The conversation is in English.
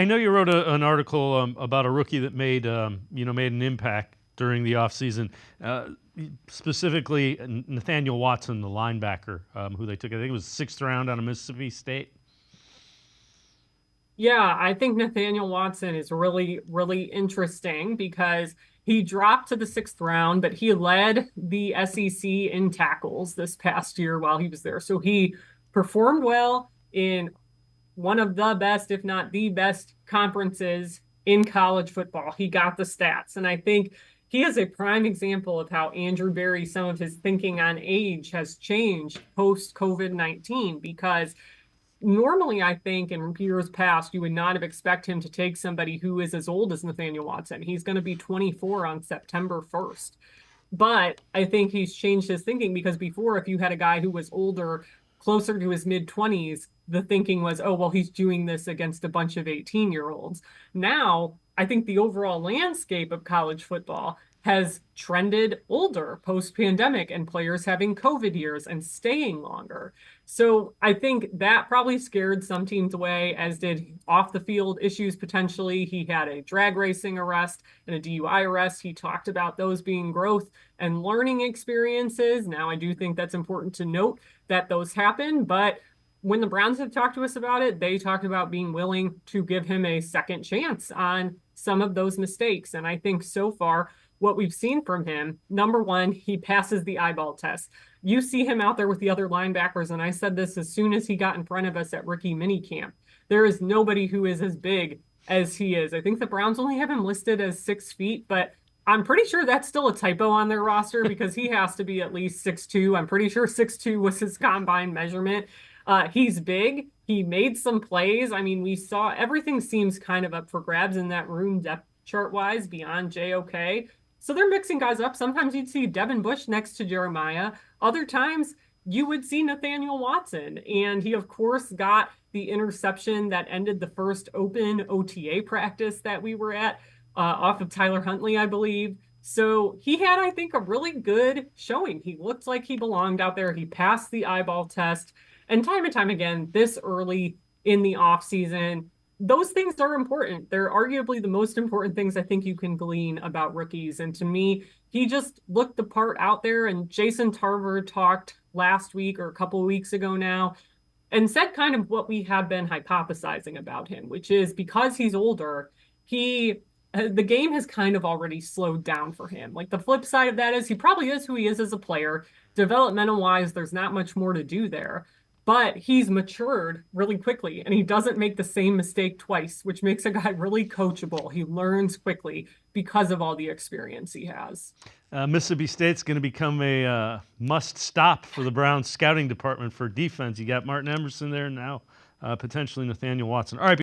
I know you wrote an article about a rookie that made an impact during the offseason, specifically Nathaniel Watson, the linebacker, who they took. I think it was 6th round out of Mississippi State. Yeah, I think Nathaniel Watson is really, really interesting because he dropped to the 6th round, but he led the SEC in tackles this past year while he was there. So he performed well in one of the best, if not the best, conferences in college football. He got the stats. And I think he is a prime example of how Andrew Berry, some of his thinking on age has changed post COVID-19 because normally I think in years past you would not have expected him to take somebody who is as old as Nathaniel Watson. He's going to be 24 on September 1st. But I think he's changed his thinking because before, if you had a guy who was older, closer to his mid 20s, the thinking was, oh, well, he's doing this against a bunch of 18-year-olds. Now, I think the overall landscape of college football has trended older post pandemic and players having COVID years and staying longer. So I think that probably scared some teams away, as did off the field issues potentially. He had a drag racing arrest and a DUI arrest. He talked about those being growth and learning experiences. Now, I do think that's important to note that those happen, but when the Browns have talked to us about it, they talked about being willing to give him a second chance on some of those mistakes. And I think so far, what we've seen from him, number one, he passes the eyeball test. You see him out there with the other linebackers, and I said this as soon as he got in front of us at rookie minicamp. There is nobody who is as big as he is. I think the Browns only have him listed as 6 feet, but I'm pretty sure that's still a typo on their roster because he has to be at least 6'2". I'm pretty sure 6'2" was his combine measurement. He's big. He made some plays. I mean, we saw everything seems kind of up for grabs in that room depth chart wise beyond JOK. So they're mixing guys up. Sometimes you'd see Devin Bush next to Jeremiah. Other times you would see Nathaniel Watson. And he, of course, got the interception that ended the first open OTA practice that we were at off of Tyler Huntley, I believe. So he had, I think, a really good showing. He looked like he belonged out there. He passed the eyeball test. And time again, this early in the offseason, those things are important. They're arguably the most important things I think you can glean about rookies. And to me, he just looked the part out there. And Jason Tarver talked last week or a couple of weeks ago now and said kind of what we have been hypothesizing about him, which is because he's older, the game has kind of already slowed down for him. Like the flip side of that is he probably is who he is as a player. Developmental wise, there's not much more to do there. But he's matured really quickly and he doesn't make the same mistake twice, which makes a guy really coachable. He learns quickly because of all the experience he has. Mississippi State's going to become a must-stop for the Browns scouting department for defense. You got Martin Emerson there now, potentially Nathaniel Watson. All right.